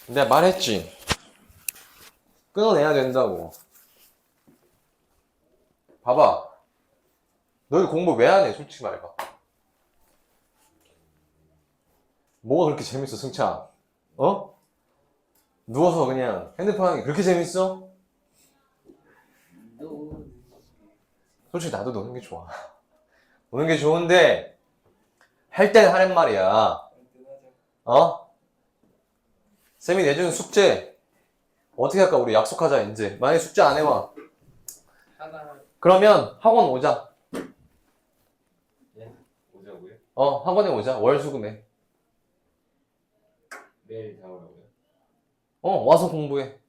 내가 말했지. 끊어내야 된다고. 봐봐. 너희 공부 왜 안 해? 솔직히 말해봐. 뭐가 그렇게 재밌어, 승찬? 어? 누워서 그냥 핸드폰 하는 게 그렇게 재밌어? 솔직히 나도 노는 게 좋아. 노는 게 좋은데 할 때는 하란 말이야. 어? 쌤이 내주는 숙제 어떻게 할까? 우리 약속하자 이제. 만약에 숙제 안 해와. 그러면 학원 오자. 네? 오자고요? 학원에 오자. 월수금에. 내일 다 오라고요? 와서 공부해.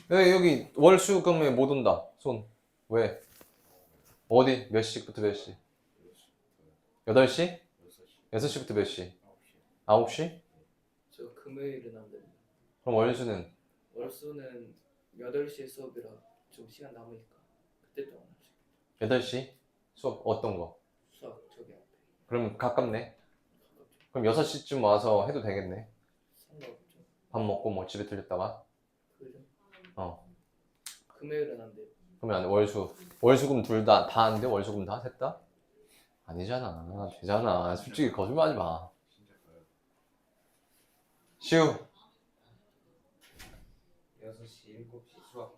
여기 월수금에 못 온다. 손. 왜? 어디? 몇 시부터 몇 시? 8시? 6시부터 몇 시? 9시? 저 금요일은 안 됩니다. 그럼 월수는? 월수는 8시에 수업이라 좀 시간 남으니까 그때 동안 할수 있겠죠. 8시? 수업 어떤 거? 수학 저기 앞에 그럼 가깝네. 가깝죠. 그럼 6시쯤 와서 해도 되겠네. 상관없죠. 밥 먹고 뭐 집에 들렸다가. 그죠? 금요일은 안 돼요. 그러면 안 돼. 월수금 둘 다 안 돼? 월수금 다? 셋 다? 아니잖아. 되잖아. 솔직히 거짓말하지 마. 시우. 6시, 7시 수학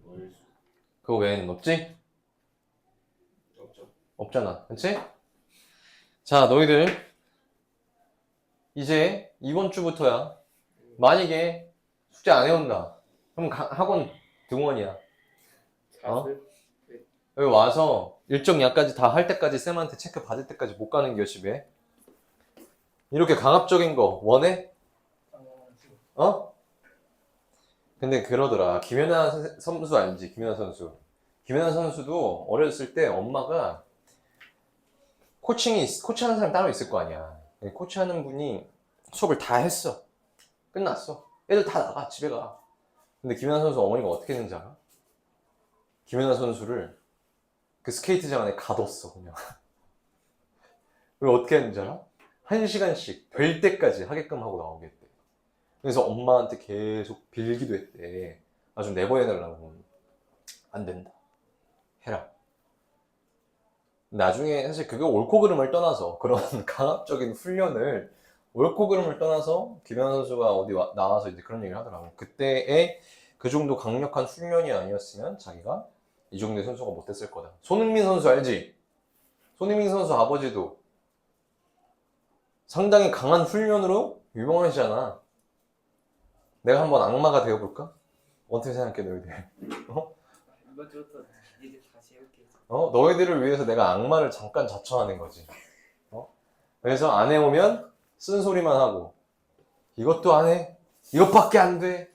월수 그거 외에는 없지? 없죠? 없잖아. 그치? 자, 너희들 이제 이번 주부터야. 만약에 숙제 안 해온다. 그럼 학원 등원이야. 자습? 여기 와서 일정 약까지 다 할 때까지 쌤한테 체크 받을 때까지 못 가는 게 열심히 해. 이렇게 강압적인 거 원해? 근데 그러더라. 김연아 선수 알지? 김연아 선수. 김연아 선수도 어렸을 때 엄마가 코치하는 사람 따로 있을 거 아니야. 코치하는 분이 수업을 다 했어. 끝났어. 애들 다 나가, 집에 가. 근데 김연아 선수 어머니가 어떻게 했는지 알아? 김연아 선수를 그 스케이트장 안에 가뒀어, 그냥. 그리고 어떻게 했는지 알아? 1시간씩 될 때까지 하게끔 하고 나오겠대. 그래서 엄마한테 계속 빌기도 했대. 아, 좀 내보내달라고. 안 된다. 해라. 나중에 사실 그거 옳고 그름을 떠나서 그런 강압적인 훈련을 옳고 그름을 떠나서 김연아 선수가 어디 나와서 이제 그런 얘기를 하더라고. 그때의 그 정도 강력한 훈련이 아니었으면 자기가 이 정도의 선수가 못 됐을 거다. 손흥민 선수 알지? 손흥민 선수 아버지도 상당히 강한 훈련으로 유명하시잖아. 내가 한번 악마가 되어볼까? 어떻게 생각해 너희들? 이것저것 이제 다시 해볼게요. 너희들을 위해서 내가 악마를 잠깐 자처하는 거지. 그래서 안 해오면 쓴소리만 하고 이것도 안 해? 이것밖에 안 돼?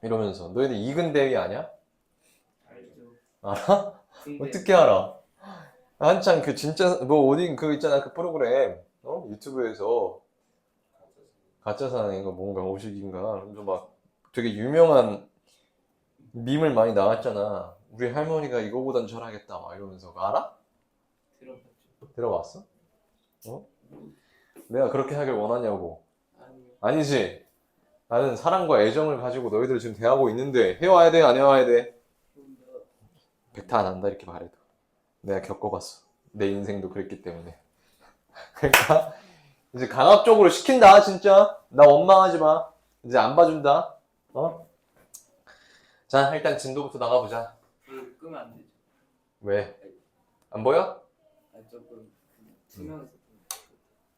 이러면서 너희들 이근 대위 아냐? 알죠. 알아? 근데 어떻게 알아? 한창 그 진짜 뭐 어디 그 있잖아 그 프로그램 유튜브에서 가짜 사나이인가 뭔가 오식인가 그래서 막 되게 유명한 밈을 많이 나왔잖아. 우리 할머니가 이거보단 잘하겠다 막 이러면서 알아? 들어봤죠. 들어봤어? 내가 그렇게 하길 원하냐고. 아니요. 아니지. 나는 사랑과 애정을 가지고 너희들 지금 대하고 있는데 해와야 돼? 안 해와야 돼? 백타 안 한다 이렇게 말해도. 내가 겪어봤어. 내 인생도 그랬기 때문에. 그러니까 이제 강압적으로 시킨다 진짜. 나 원망하지 마. 이제 안 봐준다. 자 일단 진도부터 나가보자. 불 끄면 안 되죠. 왜? 안 보여? 아니 조금 투명해서 좀.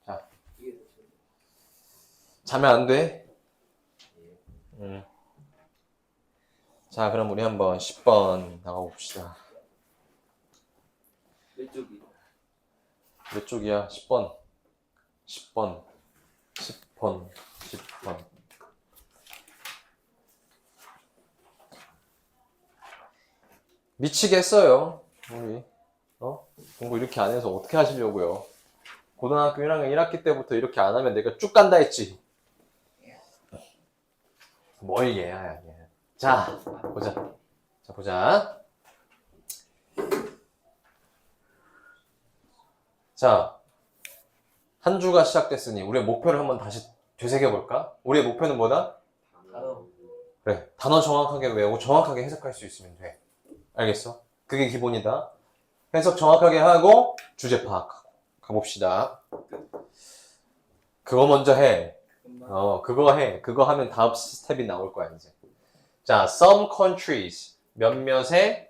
자. 이게 더 좋아요. 자면 안 돼? 자 그럼 우리 한번 10번 나가봅시다. 몇 쪽이? 몇 쪽이야? 10번 10번 10번 10번 미치겠어요 우리 공부 이렇게 안 해서 어떻게 하시려고요. 고등학교 1학년 1학기 때부터 이렇게 안 하면 내가 쭉 간다 했지. 뭘 얘야 얘. 자 보자. 자 보자. 자 한 주가 시작됐으니 우리의 목표를 한번 다시 되새겨볼까? 우리의 목표는 뭐다? 단어. 그래, 단어 정확하게 외우고 정확하게 해석할 수 있으면 돼. 알겠어? 그게 기본이다. 해석 정확하게 하고 주제 파악하고 가봅시다. 그거 먼저 해. 금방. 그거 해. 그거 하면 다음 스텝이 나올 거야, 이제. 자, some countries. 몇몇의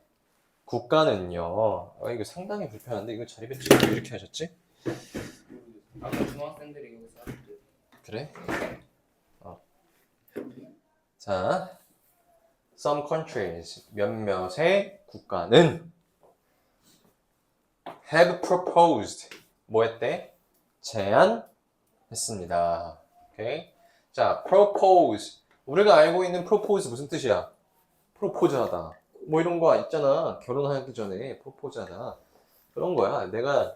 국가는요. 이거 상당히 불편한데, 이거 자리 배치 왜 이렇게 하셨지? 아까 중학생들이 여기서 하는데. 그래? 자, some countries. 몇몇의 국가는 have proposed. 뭐 했대? 제안했습니다. 오케이? 자, propose. 우리가 알고 있는 propose 무슨 뜻이야? 프로포즈하다. 뭐 이런 거 있잖아. 결혼하기 전에 프로포즈하다. 그런 거야. 내가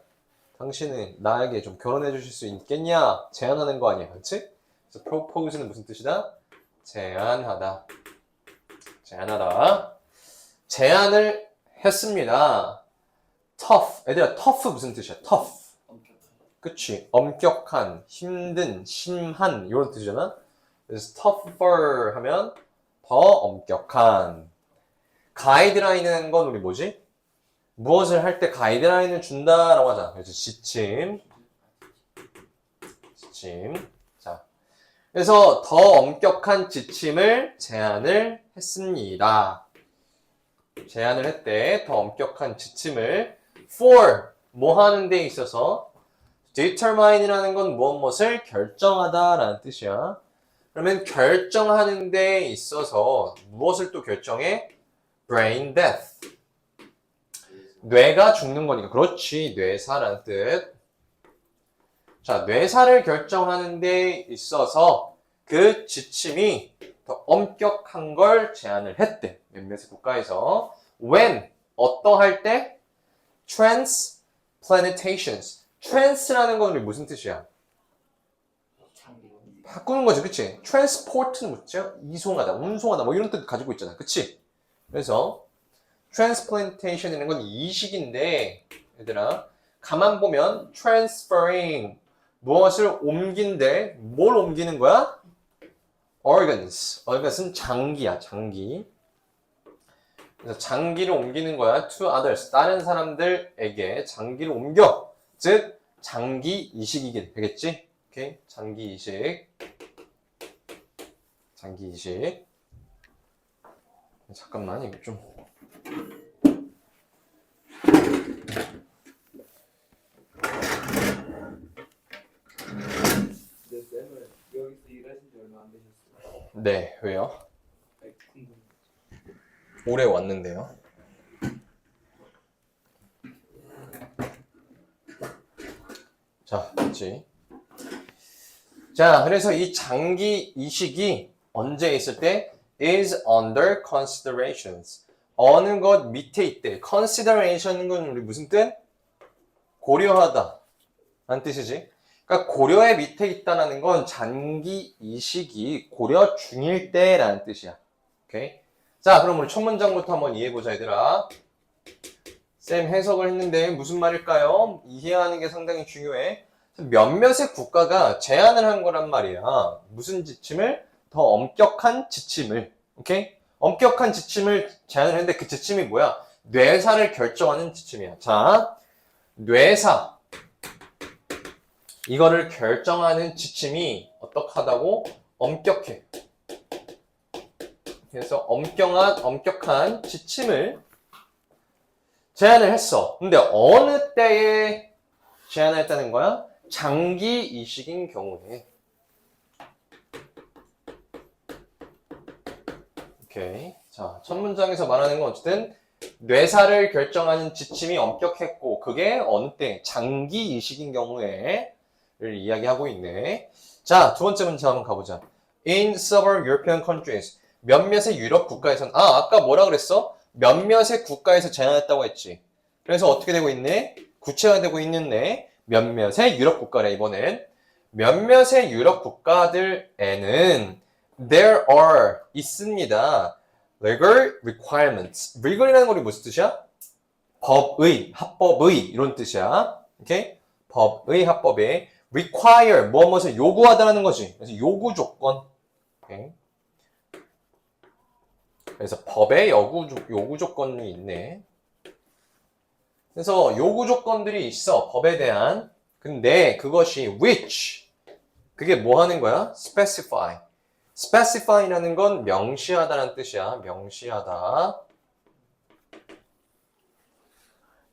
당신은 나에게 좀 결혼해 주실 수 있겠냐? 제안하는 거 아니야. 그렇지? 그래서 propose는 무슨 뜻이다? 제안하다. 제안하다. 제안을 했습니다. tough. 얘들아, tough 무슨 뜻이야? tough. 엄격한. 그치? 엄격한, 힘든, 심한 이런 뜻이잖아. 그래서 tougher 하면 더 엄격한. 가이드라인은 건 우리 뭐지? 무엇을 할 때 가이드라인을 준다라고 하잖아. 그래서 지침. 자, 그래서 더 엄격한 지침을 제안을 했습니다. 제안을 했대. 더 엄격한 지침을 for 뭐 하는 데 있어서 determine이라는 건 무엇을 결정하다라는 뜻이야. 그러면 결정하는 데 있어서 무엇을 또 결정해? brain death. 뇌가 죽는 거니까. 그렇지. 뇌사라는 뜻. 자, 뇌사를 결정하는 데 있어서 그 지침이 더 엄격한 걸 제안을 했대. 몇몇의 국가에서. when 어떠할 때? transplantations. trans라는 건 우리 무슨 뜻이야? 장비. 바꾸는 거지, 그치? transport는 뭐죠? 이송하다, 운송하다, 뭐 이런 뜻 가지고 있잖아, 그치? 그래서 transplantation이라는 건 이식인데, 얘들아, 가만 보면 transferring 무엇을 옮긴데, 뭘 옮기는 거야? organs. organs은 장기야, 장기. 그래서 장기를 옮기는 거야. to others. 다른 사람들에게 장기를 옮겨. 즉, 장기 이식이게 되겠지? 오케이? 장기 이식. 장기 이식. 잠깐만, 이거 좀. 네, 쌤은 여기서 일하신 지 얼마 안 되셨어요. 네, 왜요? 궁금해. 올해 왔는데요. 자, 됐지. 자, 그래서 이 장기 이식이 언제 있을 때? is under considerations. 어느 것 밑에 있대. consideration은 우리 무슨 뜻? 고려하다. 라는 뜻이지. 그러니까 고려의 밑에 있다는 건 장기 이식이 고려 중일 때라는 뜻이야. 오케이? 자, 그럼 우리 첫 문장부터 한번 이해해보자, 얘들아. 쌤 해석을 했는데 무슨 말일까요? 이해하는 게 상당히 중요해. 몇몇의 국가가 제안을 한 거란 말이야. 무슨 지침을? 더 엄격한 지침을. 오케이? 엄격한 지침을 제안을 했는데 그 지침이 뭐야? 뇌사를 결정하는 지침이야. 자, 뇌사. 이거를 결정하는 지침이 어떡하다고? 엄격해. 그래서 엄격한 지침을 제안을 했어. 근데 어느 때에 제안을 했다는 거야? 장기 이식인 경우에. 오케이. 자, 첫 문장에서 말하는 건 어쨌든 뇌사를 결정하는 지침이 엄격했고 그게 어느 때? 장기 이식인 경우에를 이야기하고 있네. 자, 두 번째 문제 한번 가보자. In several European countries. 몇몇의 유럽 국가에서는 아까 뭐라 그랬어? 몇몇의 국가에서 제안했다고 했지. 그래서 어떻게 되고 있네? 구체화되고 있는데 몇몇의 유럽 국가래 이번엔. 몇몇의 유럽 국가들에는 there are 있습니다. legal requirements. legal이라는 건 무슨 뜻이야? 법의, 합법의 이런 뜻이야. 오케이? 법의, 합법의 require, 무엇을 요구하다라는 거지. 그래서 요구 조건. 오케이. 그래서 법에 요구 조건이 있네. 그래서 요구 조건들이 있어. 법에 대한. 근데 그것이 which. 그게 뭐 하는 거야? specify. specify라는 건 명시하다라는 뜻이야. 명시하다.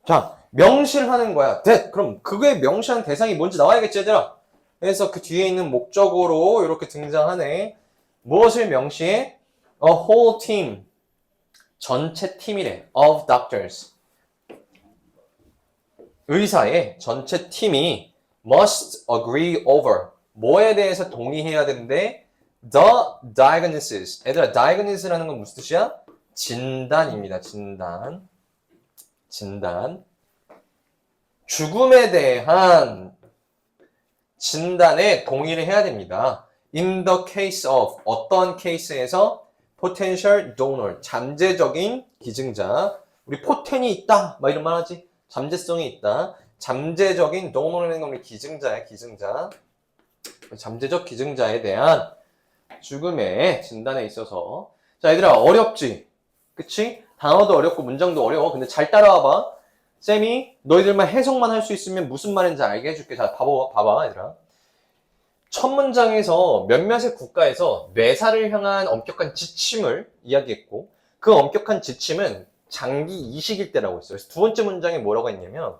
자, 명시를 하는 거야. that. 그럼 그게 명시한 대상이 뭔지 나와야겠지, 얘들아. 그래서 그 뒤에 있는 목적어로 이렇게 등장하네. 무엇을 명시해? A whole team. 전체 팀이래. Of doctors. 의사의 전체 팀이 must agree over. 뭐에 대해서 동의해야 되는데 the diagnosis. 얘들아, diagnosis라는 건 무슨 뜻이야? 진단입니다. 진단. 진단. 죽음에 대한 진단에 동의를 해야 됩니다. In the case of 어떤 케이스에서 potential donor 잠재적인 기증자. 우리 포텐이 있다. 막 이런 말 하지. 잠재성이 있다. 잠재적인 donor라는 건 우리 기증자야. 기증자. 잠재적 기증자에 대한 죽음의 진단에 있어서 자, 얘들아 어렵지? 그치? 단어도 어렵고 문장도 어려워. 근데 잘 따라와봐. 쌤이 너희들만 해석만 할 수 있으면 무슨 말인지 알게 해줄게. 자, 봐봐 얘들아. 첫 문장에서 몇몇의 국가에서 뇌사를 향한 엄격한 지침을 이야기했고 그 엄격한 지침은 장기 이식일 때라고 했어요. 그래서 두 번째 문장에 뭐라고 했냐면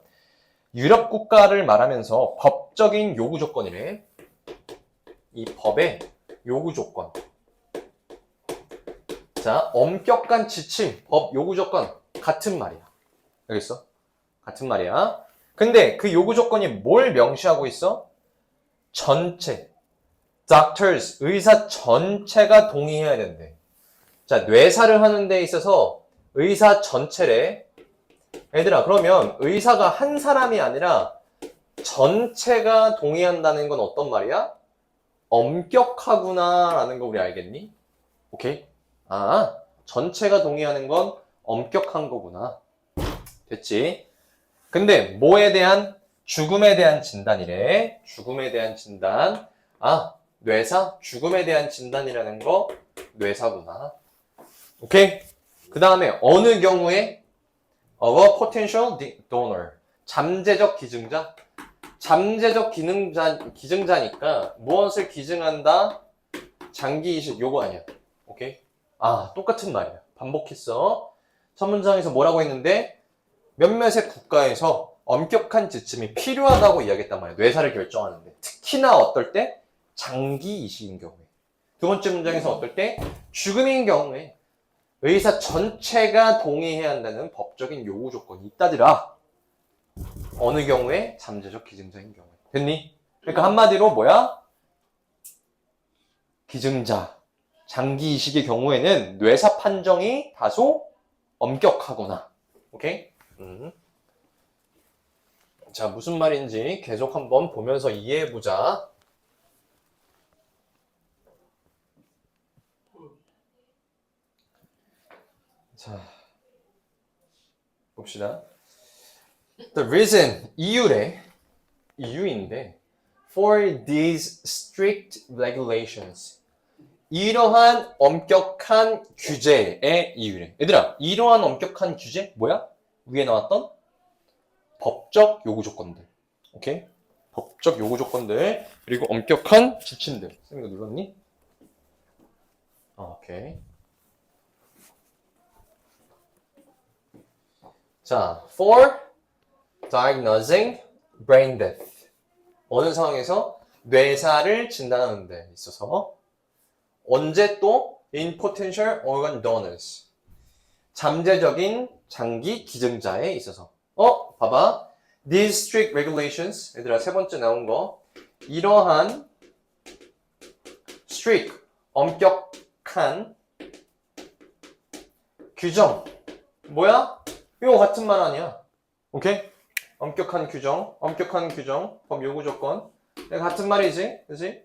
유럽 국가를 말하면서 법적인 요구 조건이래. 이 법의 요구 조건. 자, 엄격한 지침, 법 요구 조건 같은 말이야. 알겠어? 같은 말이야. 근데 그 요구 조건이 뭘 명시하고 있어? 전체. doctors, 의사 전체가 동의해야 된대. 자, 뇌사를 하는 데 있어서 의사 전체래. 얘들아, 그러면 의사가 한 사람이 아니라 전체가 동의한다는 건 어떤 말이야? 엄격하구나 라는 거 우리 알겠니? 오케이? 아, 전체가 동의하는 건 엄격한 거구나. 됐지? 근데 뭐에 대한? 죽음에 대한 진단이래. 죽음에 대한 진단. 아, 뇌사? 죽음에 대한 진단이라는 거 뇌사구나. 오케이? 그 다음에 어느 경우에 of a potential donor. 잠재적 기증자. 잠재적 기증자니까 무엇을 기증한다? 장기 이식 요거 아니야. 오케이? 아, 똑같은 말이야. 반복했어. 첫 문장에서 뭐라고 했는데 몇몇의 국가에서 엄격한 지침이 필요하다고 이야기했단 말이야. 뇌사를 결정하는데. 특히나 어떨 때? 장기 이식인 경우에. 두 번째 문장에서 어떨 때? 죽음인 경우에 의사 전체가 동의해야 한다는 법적인 요구 조건이 있다더라. 어느 경우에? 잠재적 기증자인 경우에. 됐니? 그러니까 한마디로 뭐야? 기증자. 장기 이식의 경우에는 뇌사 판정이 다소 엄격하거나. 오케이? 자, 무슨 말인지 계속 한번 보면서 이해해보자. 자, 봅시다. The reason, 이유인데, for these strict regulations. 이러한 엄격한 규제의 이유래. 얘들아, 이러한 엄격한 규제? 뭐야? 위에 나왔던 법적 요구 조건들. 오케이? 법적 요구 조건들. 그리고 엄격한 지침들. 쌤 이거 눌렀니? 오케이. 자, for diagnosing brain death. 어느 상황에서 뇌사를 진단하는 데 있어서 언제 또 in potential organ donors. 잠재적인 장기 기증자에 있어서. 봐봐. These strict regulations. 얘들아, 세 번째 나온 거. 이러한 strict, 엄격한 규정. 뭐야? 이거 같은 말 아니야. 오케이? 엄격한 규정, 법 요구 조건. 같은 말이지? 그치?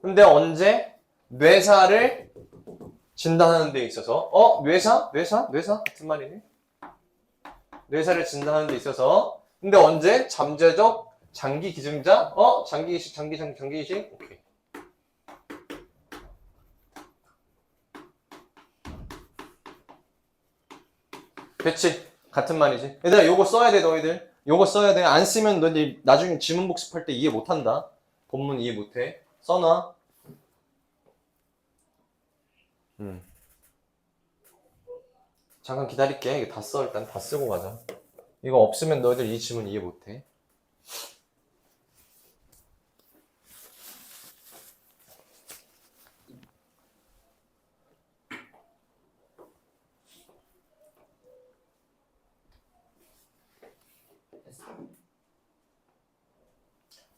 근데 언제? 뇌사를 진단하는 데 있어서. 뇌사? 같은 말이네. 뇌사를 진단하는 데 있어서. 근데 언제? 잠재적 장기 기증자? 장기이식, 장기이식? 오케이. 됐지? 같은 말이지. 얘들아, 요거 써야 돼, 너희들. 요거 써야 돼. 안 쓰면 너희들 나중에 지문 복습할 때 이해 못 한다. 본문 이해 못 해. 써놔. 잠깐 기다릴게. 이거 다 써. 일단 다 쓰고 가자. 이거 없으면 너희들 이 지문 이해 못 해.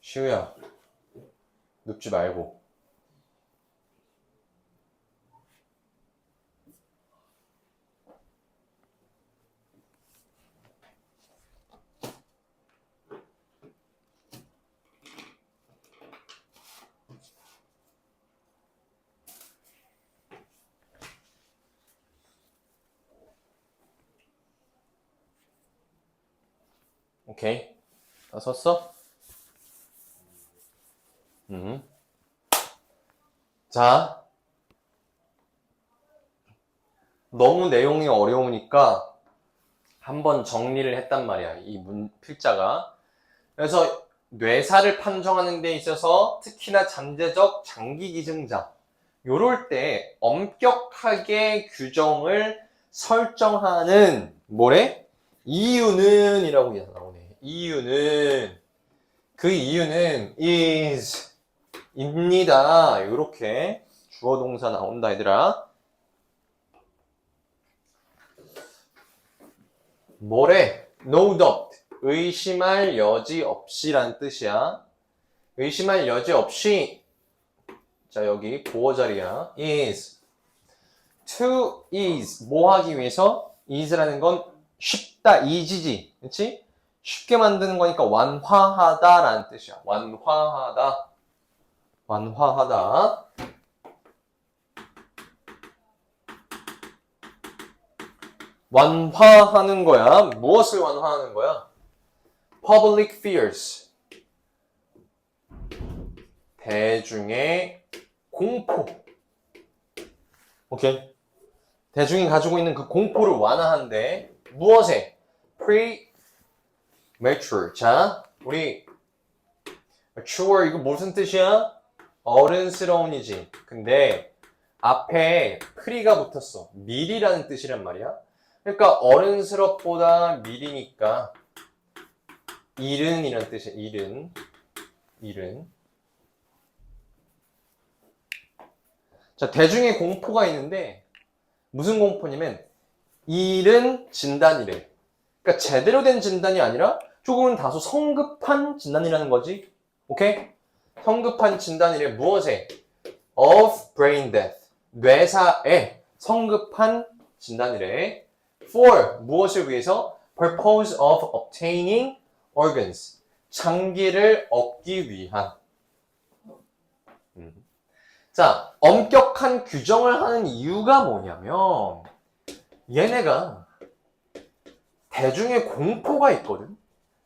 시우야, 눕지 말고. 오케이. 다 썼어? 자, 너무 내용이 어려우니까 한번 정리를 했단 말이야. 이 필자가. 그래서 뇌사를 판정하는 데 있어서 특히나 잠재적 장기기증자 요럴 때 엄격하게 규정을 설정하는 뭐래? 이유는 이라고 나오네. 이유는 그 이유는 is 입니다. 요렇게 주어 동사 나온다 얘들아. 뭐래? No doubt. 의심할 여지 없이란 뜻이야. 의심할 여지 없이. 자, 여기 보어 자리야. is. to is. 뭐 하기 위해서? is라는 건 쉽다, easy지. 그치? 쉽게 만드는 거니까 완화하다 라는 뜻이야. 완화하다. 완화하다. 완화하는 거야. 무엇을 완화하는 거야? Public fears. 대중의 공포. 오케이. 대중이 가지고 있는 그 공포를 완화한대. 무엇에? Premature. 자, 우리 mature 이거 무슨 뜻이야? 어른스러운이지. 근데 앞에 pre가 붙었어. 미리라는 뜻이란 말이야. 그러니까 어른스럽보다 미리니까 이른이란 뜻이야. 이른. 자, 대중의 공포가 있는데 무슨 공포냐면 이른 진단이래. 그러니까 제대로 된 진단이 아니라 조금은 다소 성급한 진단이라는 거지. 오케이? 성급한 진단이래. 무엇에? Of brain death. 뇌사에 성급한 진단이래. For 무엇을 위해서? Purpose of obtaining organs. 장기를 얻기 위한. 자, 엄격한 규정을 하는 이유가 뭐냐면 얘네가 대중의 공포가 있거든.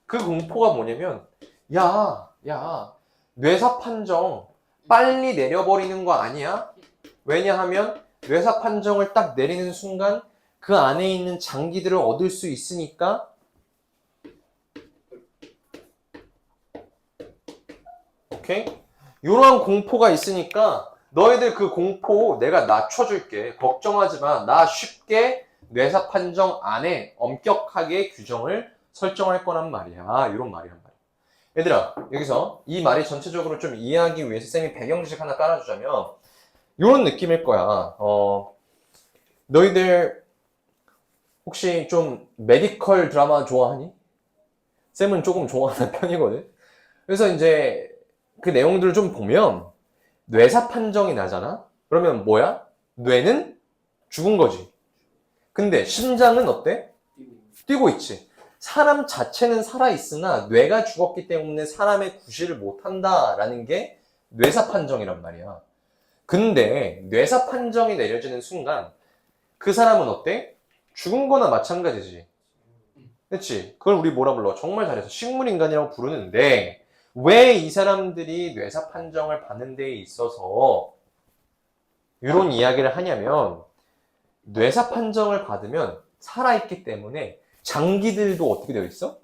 그 공포가 뭐냐면 야, 뇌사 판정 빨리 내려버리는 거 아니야? 왜냐하면 뇌사 판정을 딱 내리는 순간 그 안에 있는 장기들을 얻을 수 있으니까. 오케이? 이러한 공포가 있으니까 너희들 그 공포 내가 낮춰줄게. 걱정하지 마. 나 쉽게 뇌사 판정 안에 엄격하게 규정을 설정할 거란 말이야. 이런 말이란 말이야. 얘들아, 여기서 이 말이 전체적으로 좀 이해하기 위해서 쌤이 배경지식 하나 깔아주자면 이런 느낌일 거야. 너희들 혹시 좀 메디컬 드라마 좋아하니? 쌤은 조금 좋아하는 편이거든. 그래서 이제 그 내용들을 좀 보면 뇌사 판정이 나잖아? 그러면 뭐야? 뇌는 죽은 거지. 근데 심장은 어때? 뛰고 있지. 사람 자체는 살아있으나 뇌가 죽었기 때문에 사람의 구실을 못한다라는 게 뇌사 판정이란 말이야. 근데 뇌사 판정이 내려지는 순간 그 사람은 어때? 죽은 거나 마찬가지지. 그치? 그걸 우리 뭐라 불러? 정말 잘해서 식물인간이라고 부르는데, 왜 이 사람들이 뇌사 판정을 받는 데 있어서 이런 이야기를 하냐면, 뇌사 판정을 받으면 살아있기 때문에 장기들도 어떻게 되어 있어?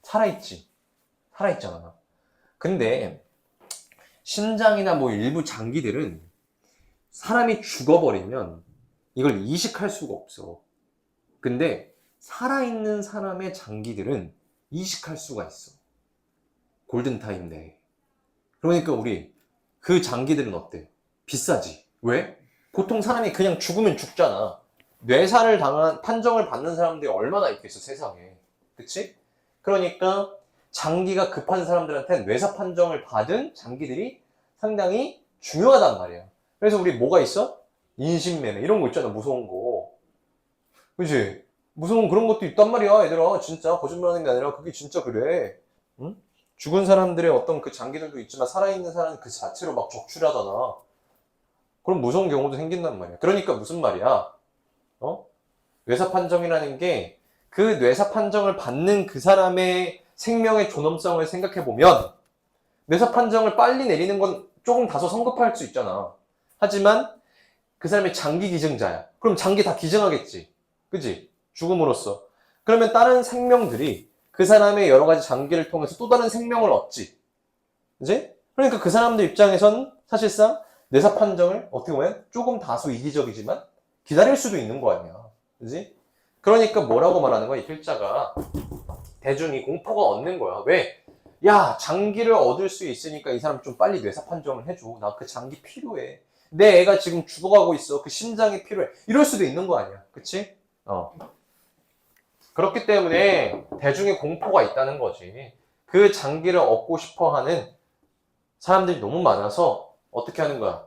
살아있지. 살아있잖아. 근데 심장이나 뭐 일부 장기들은 사람이 죽어버리면 이걸 이식할 수가 없어. 근데 살아있는 사람의 장기들은 이식할 수가 있어. 골든타임 내에. 그러니까 우리 그 장기들은 어때? 비싸지. 왜? 보통 사람이 그냥 죽으면 죽잖아. 뇌사를 당한 판정을 받는 사람들이 얼마나 있겠어, 세상에. 그치? 그러니까 장기가 급한 사람들한테 뇌사 판정을 받은 장기들이 상당히 중요하단 말이야. 그래서 우리 뭐가 있어? 인신매매 이런 거 있잖아, 무서운 거. 그치? 무서운 그런 것도 있단 말이야, 얘들아. 진짜 거짓말하는 게 아니라 그게 진짜 그래. 응? 죽은 사람들의 어떤 그 장기들도 있지만 살아있는 사람은 그 자체로 막 적출하잖아. 그럼 무서운 경우도 생긴단 말이야. 그러니까 무슨 말이야? 뇌사 판정이라는 게 그 뇌사 판정을 받는 그 사람의 생명의 존엄성을 생각해보면 뇌사 판정을 빨리 내리는 건 조금 다소 성급할 수 있잖아. 하지만 그 사람이 장기 기증자야. 그럼 장기 다 기증하겠지. 그지? 죽음으로써. 그러면 다른 생명들이 그 사람의 여러 가지 장기를 통해서 또 다른 생명을 얻지. 그지? 그러니까 그 사람들 입장에선 사실상 뇌사 판정을 어떻게 보면 조금 다소 이기적이지만 기다릴 수도 있는 거 아니야. 그지? 그러니까 뭐라고 말하는 거야? 이 필자가 대중이 공포가 얻는 거야. 왜? 야, 장기를 얻을 수 있으니까 이 사람 좀 빨리 뇌사 판정을 해줘. 나 그 장기 필요해. 내 애가 지금 죽어가고 있어. 그 심장이 필요해. 이럴 수도 있는 거 아니야. 그치? 그렇기 때문에 대중의 공포가 있다는 거지. 그 장기를 얻고 싶어 하는 사람들이 너무 많아서 어떻게 하는 거야?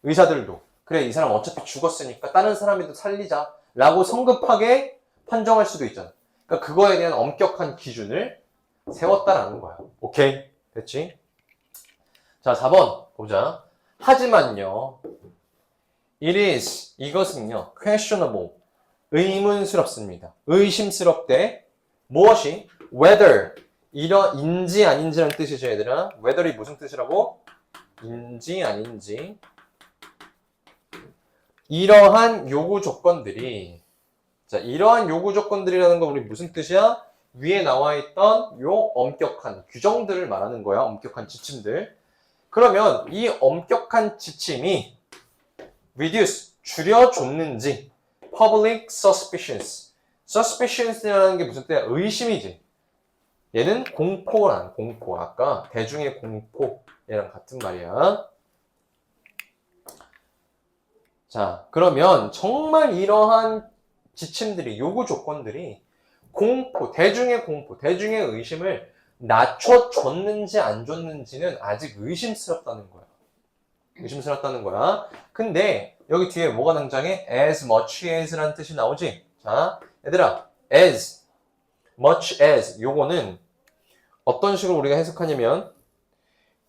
의사들도. 그래, 이 사람 어차피 죽었으니까 다른 사람이라도 살리자. 라고 성급하게 판정할 수도 있잖아. 그러니까 그거에 대한 엄격한 기준을 세웠다라는 거야. 오케이? 됐지? 자, 4번 보자. 하지만요. It is, 이것은요. questionable, 의문스럽습니다. 의심스럽대. 무엇이? whether, 인지 아닌지라는 뜻이죠, 얘들아. whether이 무슨 뜻이라고? 인지 아닌지. 이러한 요구 조건들이, 자, 이러한 요구 조건들이라는 건 우리 무슨 뜻이야? 위에 나와 있던 요 엄격한 규정들을 말하는 거야. 엄격한 지침들. 그러면 이 엄격한 지침이 reduce, 줄여줬는지 public suspicions. suspicions이라는 게 무슨 뜻이야? 의심이지. 얘는 공포란, 공포. 아까 대중의 공포. 얘랑 같은 말이야. 자, 그러면 정말 이러한 지침들이, 요구 조건들이 공포, 대중의 공포, 대중의 의심을 낮춰줬는지 안 줬는지는 아직 의심스럽다는 거야. 의심스럽다는 거야. 근데 여기 뒤에 뭐가 등장해? as much as라는 뜻이 나오지? 자, 얘들아, as much as 요거는 어떤 식으로 우리가 해석하냐면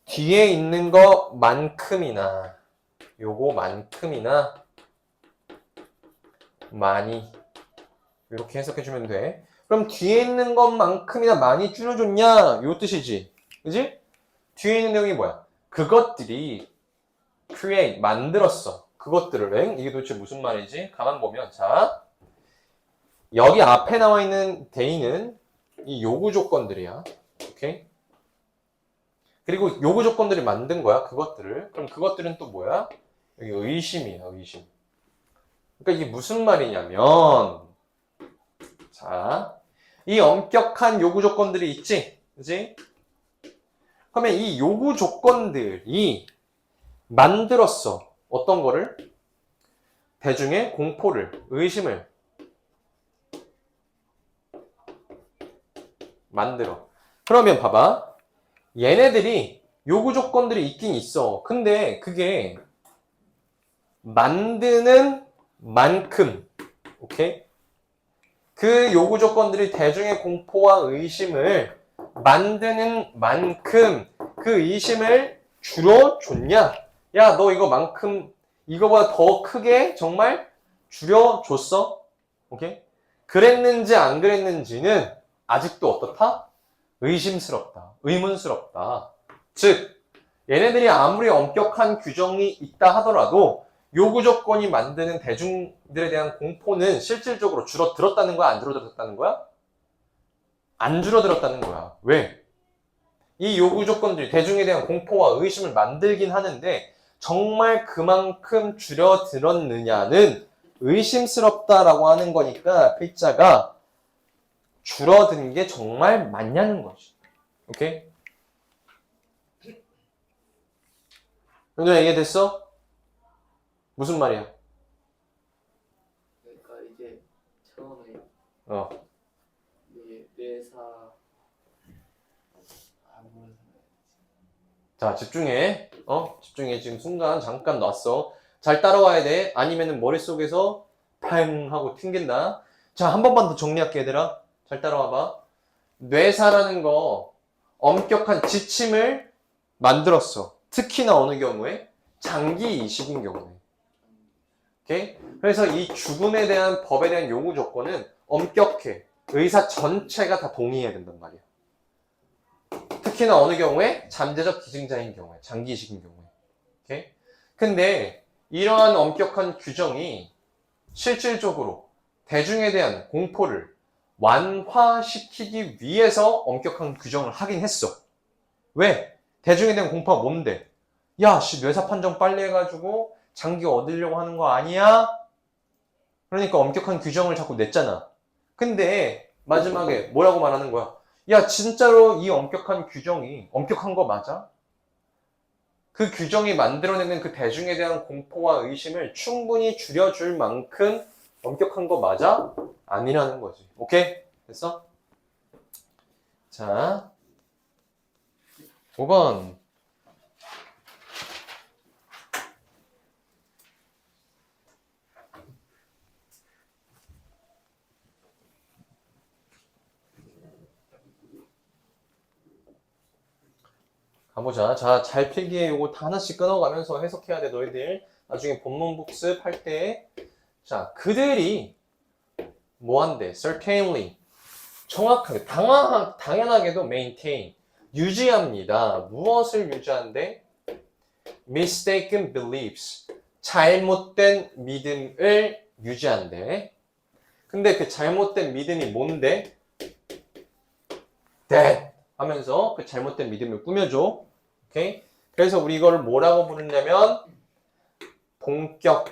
뒤에 있는 것만큼이나 요거만큼이나 많이 이렇게 해석해주면 돼. 그럼 뒤에 있는 것만큼이나 많이 줄여줬냐? 요 뜻이지. 그지? 뒤에 있는 내용이 뭐야? 그것들이 create, 만들었어. 그것들을. 이게 도대체 무슨 말이지? 가만 보면 자, 여기 앞에 나와 있는 대의는 이 요구 조건들이야. 오케이? 그리고 요구 조건들이 만든 거야. 그것들을. 그럼 그것들은 또 뭐야? 여기 의심이야. 의심. 그러니까 이게 무슨 말이냐면 자, 이 엄격한 요구 조건들이 있지? 그지? 그러면 이 요구 조건들이 만들었어. 어떤 거를? 대중의 공포를, 의심을 만들어. 그러면 봐봐. 얘네들이 요구 조건들이 있긴 있어. 근데 그게 만드는 만큼, 오케이? 그 요구 조건들이 대중의 공포와 의심을 만드는 만큼 그 의심을 줄여줬냐? 야, 너 이거만큼, 이거보다 더 크게 정말 줄여줬어? 오케이? 그랬는지 안 그랬는지는 아직도 어떻다? 의심스럽다. 의문스럽다. 즉, 얘네들이 아무리 엄격한 규정이 있다 하더라도 요구 조건이 만드는 대중들에 대한 공포는 실질적으로 줄어들었다는 거야? 안 줄어들었다는 거야? 안 줄어들었다는 거야. 왜? 이 요구 조건들이 대중에 대한 공포와 의심을 만들긴 하는데 정말 그만큼 줄어들었느냐는 의심스럽다라고 하는 거니까 글자가 줄어든 게 정말 맞냐는 거지. 오케이? 윤호야 이해됐어? 무슨 말이야? 그러니까 이게 처음에 어. 이게 뇌사 뭐라 생각해? 자, 집중해. 집중해. 지금 순간 잠깐 놨어. 잘 따라와야 돼. 아니면은 머릿속에서 팡 하고 튕긴다. 자, 한 번만 더 정리할게, 얘들아. 잘 따라와봐. 뇌사라는 거 엄격한 지침을 만들었어. 특히나 어느 경우에? 장기 이식인 경우에. 오케이? 그래서 이 죽음에 대한 법에 대한 요구 조건은 엄격해. 의사 전체가 다 동의해야 된단 말이야. 특히나 어느 경우에? 잠재적 기증자인 경우에, 장기 이식인 경우에. 오케이? 근데 이러한 엄격한 규정이 실질적으로 대중에 대한 공포를 완화시키기 위해서 엄격한 규정을 하긴 했어. 왜? 대중에 대한 공포가 뭔데? 야, 뇌사 판정 빨리 해가지고 장기 얻으려고 하는 거 아니야? 그러니까 엄격한 규정을 자꾸 냈잖아. 근데 마지막에 뭐라고 말하는 거야? 야, 진짜로 이 엄격한 규정이 엄격한 거 맞아? 그 규정이 만들어내는 그 대중에 대한 공포와 의심을 충분히 줄여줄 만큼 엄격한 거 맞아? 아니라는 거지. 오케이? 됐어? 자, 5번. 가보자. 자, 잘 필기해. 요거 다 하나씩 끊어가면서 해석해야 돼, 너희들. 나중에 본문 복습할 때. 자, 그들이 뭐한대? certainly. 정확하게, 당연하게도 maintain. 유지합니다. 무엇을 유지한대? mistaken beliefs. 잘못된 믿음을 유지한대. 근데 그 잘못된 믿음이 뭔데? that. 하면서 그 잘못된 믿음을 꾸며줘. 오케이? 그래서 우리 이거를 뭐라고 부르냐면 본격의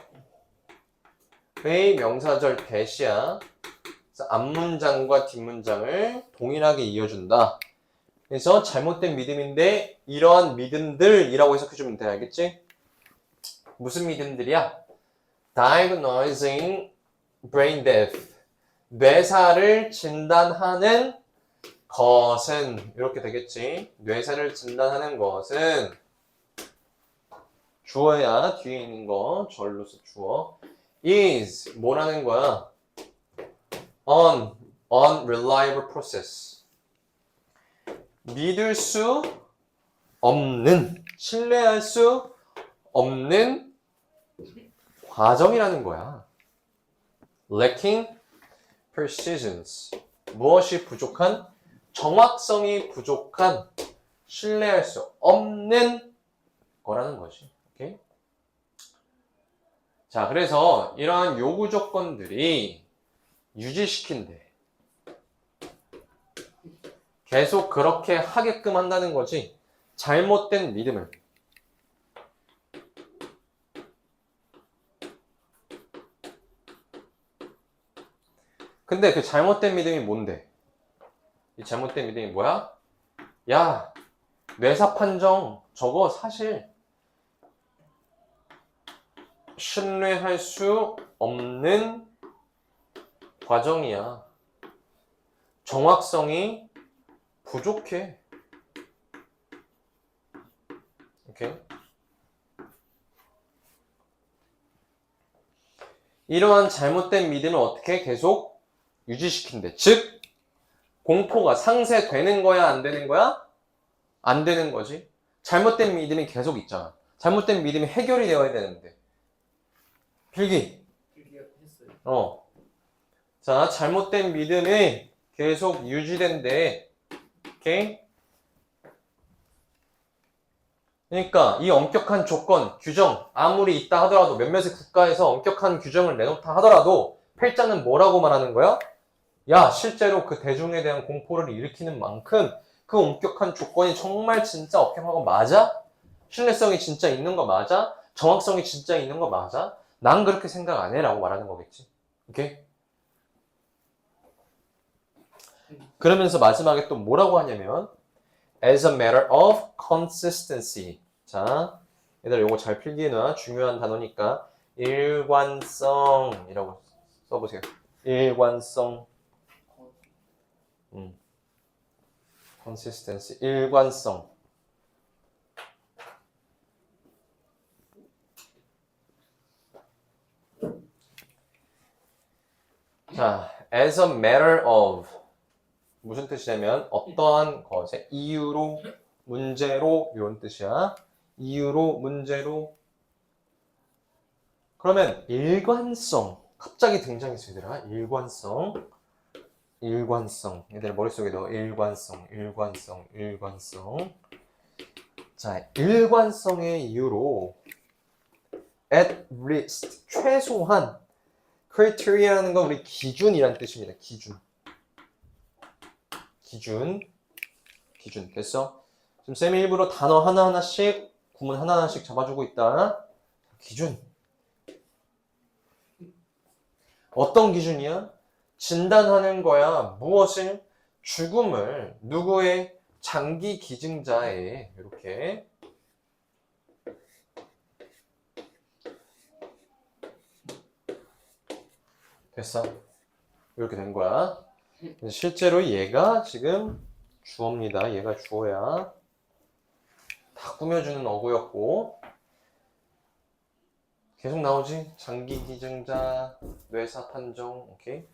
명사절 대시야. 그래서 앞문장과 뒷문장을 동일하게 이어준다. 그래서 잘못된 믿음인데 이러한 믿음들이라고 해석해주면 돼. 알겠지? 무슨 믿음들이야? Diagnosing brain death. 뇌사를 진단하는 것은 이렇게 되겠지. 뇌사를 진단하는 것은 주어야 뒤에 있는 거 절로서 주어 is 뭐라는 거야? unreliable process. 믿을 수 없는, 신뢰할 수 없는 과정이라는 거야. lacking persistence. 무엇이 부족한? 정확성이 부족한, 신뢰할 수 없는 거라는 거지. 오케이? 자, 그래서 이러한 요구 조건들이 유지시킨대. 계속 그렇게 하게끔 한다는 거지. 잘못된 믿음을. 근데 그 잘못된 믿음이 뭔데? 이 잘못된 믿음이 뭐야? 야, 뇌사 판정 저거 사실 신뢰할 수 없는 과정이야. 정확성이 부족해. 오케이? 이러한 잘못된 믿음을 어떻게 계속 유지시킨대. 즉, 공포가 상쇄되는 거야, 안 되는 거야? 안 되는 거지. 잘못된 믿음이 계속 있잖아. 잘못된 믿음이 해결이 되어야 되는데. 필기. 했어요. 자, 잘못된 믿음이 계속 유지된대. 오케이? 그러니까 이 엄격한 조건, 규정 아무리 있다 하더라도 몇몇의 국가에서 엄격한 규정을 내놓다 하더라도 필자는 뭐라고 말하는 거야? 야, 실제로 그 대중에 대한 공포를 일으키는 만큼 그 엄격한 조건이 정말 진짜 엄격한 거 맞아? 신뢰성이 진짜 있는 거 맞아? 정확성이 진짜 있는 거 맞아? 난 그렇게 생각 안 해 라고 말하는 거겠지. 오케이? 그러면서 마지막에 또 뭐라고 하냐면 as a matter of consistency. 자, 얘들아 요거 잘 필기해놔. 중요한 단어니까 일관성이라고 써보세요. 일관성. consistency. 일관성. 자, as a matter of 무슨 뜻이냐면 어떠한 것의 이유로, 문제로 이런 뜻이야. 이유로, 문제로. 그러면 일관성 갑자기 등장했어 얘들아. 일관성. 일관성. 얘들 머릿속에 넣어. 일관성, 일관성, 일관성. 자, 일관성의 이유로 at least 최소한 criteria라는 건 우리 기준이란 뜻입니다. 기준. 기준 됐어? 지금 쌤이 일부러 단어 하나하나씩 구문 하나하나씩 잡아주고 있다. 기준. 어떤 기준이야? 진단하는 거야. 무엇을? 죽음을 누구의? 장기 기증자의 이렇게 됐어? 이렇게 된 거야. 실제로 얘가 지금 주어입니다. 얘가 주어야. 다 꾸며주는 어구였고 계속 나오지? 장기 기증자, 뇌사 판정, 오케이?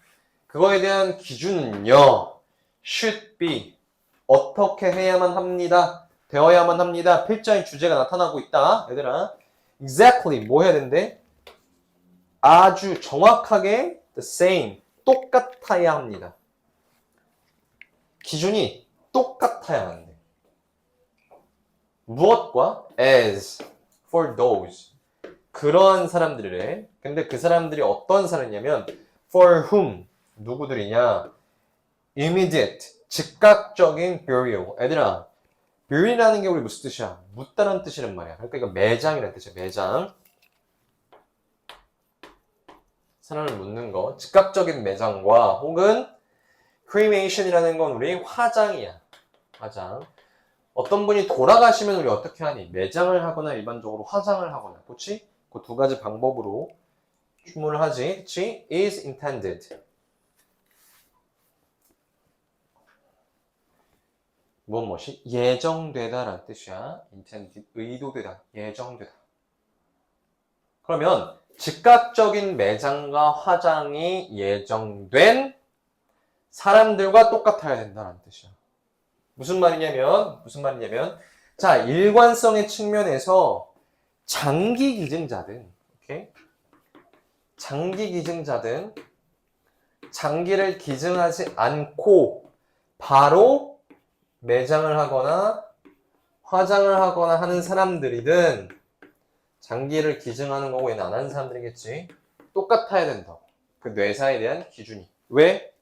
그거에 대한 기준은요. should be 어떻게 해야만 합니다. 되어야만 합니다. 필자의 주제가 나타나고 있다. 얘들아 exactly 뭐 해야 된대? 아주 정확하게 the same 똑같아야 합니다. 기준이 똑같아야 한대. 무엇과? as for those 그러한 사람들이래. 근데 그 사람들이 어떤 사람이냐면 for whom 누구들이냐? immediate 즉각적인 burial. 애들아 burial이라는 게 우리 무슨 뜻이야? 묻다라는 뜻이란 말이야. 그러니까 이거 매장이라는 뜻이야. 매장. 사람을 묻는 거. 즉각적인 매장과 혹은 cremation이라는 건 우리 화장이야. 화장. 어떤 분이 돌아가시면 우리 어떻게 하니? 매장을 하거나 일반적으로 화장을 하거나. 그렇지? 그 두 가지 방법으로 추모를 하지. 그치? is intended. 무엇이? 예정되다라는 뜻이야. intended. 의도되다. 예정되다. 그러면 즉각적인 매장과 화장이 예정된 사람들과 똑같아야 된다는 뜻이야. 무슨 말이냐면 자, 일관성의 측면에서 장기 기증자든 오케이? 장기 기증자든 장기를 기증하지 않고 바로 매장을 하거나 화장을 하거나 하는 사람들이든 장기를 기증하는 거고 얘는 안 하는 사람들이겠지. 똑같아야 된다고. 그 뇌사에 대한 기준이. 왜?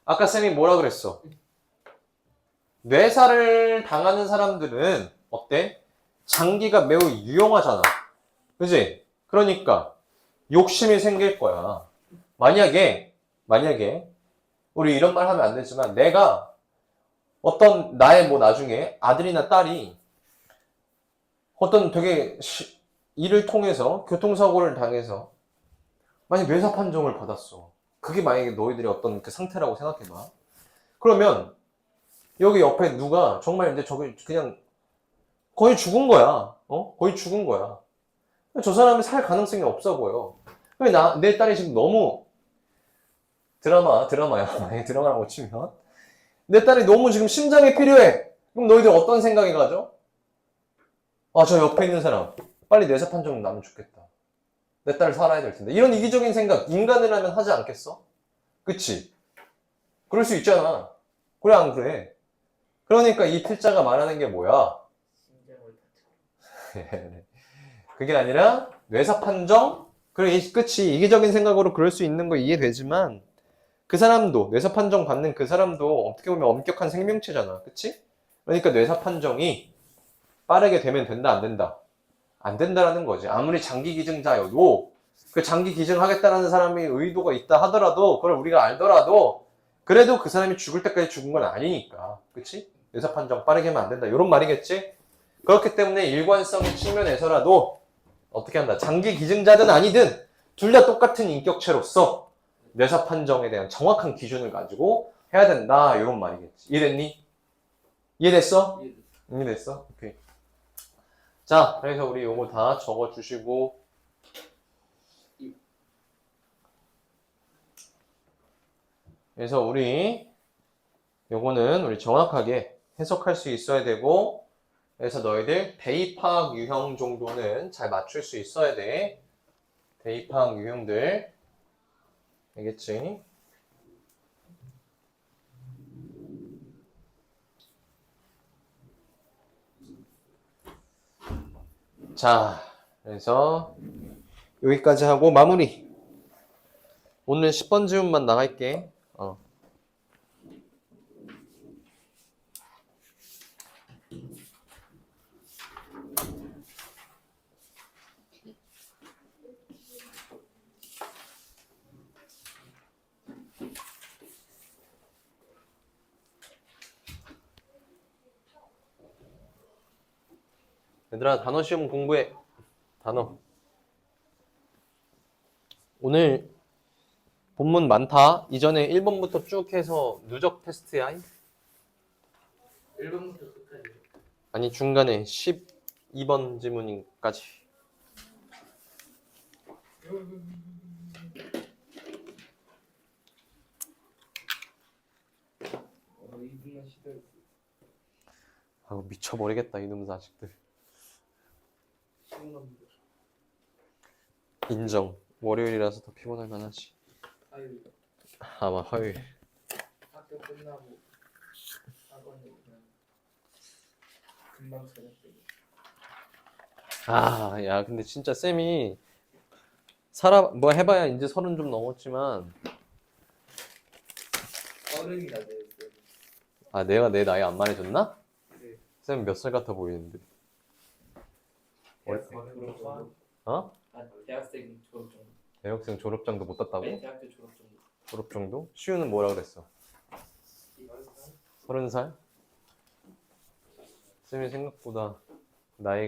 아까 쌤이 뭐라 그랬어? 뇌사를 당하는 사람들은 어때? 장기가 매우 유용하잖아. 그지? 그러니까 욕심이 생길 거야. 만약에 우리 이런 말 하면 안 되지만 내가 어떤 나의 뭐 나중에 아들이나 딸이 어떤 되게 일을 통해서 교통사고를 당해서 만약 뇌사 판정을 받았어. 그게 만약에 너희들이 어떤 그 상태라고 생각해봐. 그러면 여기 옆에 누가 정말 이제 저기 그냥 거의 죽은 거야. 거의 죽은 거야. 저 사람이 살 가능성이 없어 보여. 내 딸이 지금 너무 드라마야. 만약에 드라마라고 치면 내 딸이 너무 지금 심장이 필요해. 그럼 너희들 어떤 생각이 가죠? 아, 저 옆에 있는 사람 빨리 뇌사 판정 나면 좋겠다. 내 딸 살아야 될 텐데. 이런 이기적인 생각 인간이라면 하지 않겠어? 그치? 그럴 수 있잖아. 그래 안 그래? 그러니까 이 필자가 말하는 게 뭐야? 심장을 다쳐. 그게 아니라 뇌사 판정? 그래, 그치. 이기적인 생각으로 그럴 수 있는 거 이해되지만 그 사람도 뇌사 판정 받는 그 사람도 어떻게 보면 엄격한 생명체잖아. 그치? 그러니까 뇌사 판정이 빠르게 되면 된다 안 된다? 안 된다라는 거지. 아무리 장기 기증자여도 그 장기 기증하겠다라는 사람이 의도가 있다 하더라도 그걸 우리가 알더라도 그래도 그 사람이 죽을 때까지 죽은 건 아니니까. 그치? 뇌사 판정 빠르게 하면 안 된다. 이런 말이겠지? 그렇기 때문에 일관성의 측면에서라도 어떻게 한다? 장기 기증자든 아니든 둘 다 똑같은 인격체로서 뇌사 판정에 대한 정확한 기준을 가지고 해야 된다. 이런 말이겠지. 이해됐니? 이해됐어? 이해됐어. 이해됐어? 오케이. 자, 그래서 우리 요거 다 적어주시고 그래서 우리 요거는 우리 정확하게 해석할 수 있어야 되고 그래서 너희들 대입학 유형 정도는 잘 맞출 수 있어야 돼. 대입학 유형들 알겠지? 자, 그래서 여기까지 하고 마무리. 오늘 10번 지문만 나갈게. 얘들아, 단어 시험 공부해. 단어. 오늘 본문 많다. 이전에 1번부터 쭉 해서 누적 테스트야. 1번부터 끝까지. 아니, 중간에 12번 지문까지. 이분만 시도했어. 아우, 미쳐버리겠다, 이놈 자식들. 시원합니다. 인정. 월요일이라서 더 피곤할 만하지. 아유, 아마 화요일. 학교 끝나고 학원에 그냥 금방 저녁 되고. 아, 야, 근데 진짜 쌤이 뭐 해봐야 이제 30 좀 넘었지만, 어른이라 돼요. 아, 내가 내 나이 안 말해줬나? 네. 쌤 몇 살 같아 보이는데. 대학생 졸업 정도. 어? 아, 대학생 졸업 정도. 대학생 졸업장도 못 땄다고? 네, 대학교 졸업 정도. 졸업 정도? 시우는 뭐라 그랬어? 30살? 쌤이 생각보다 나이가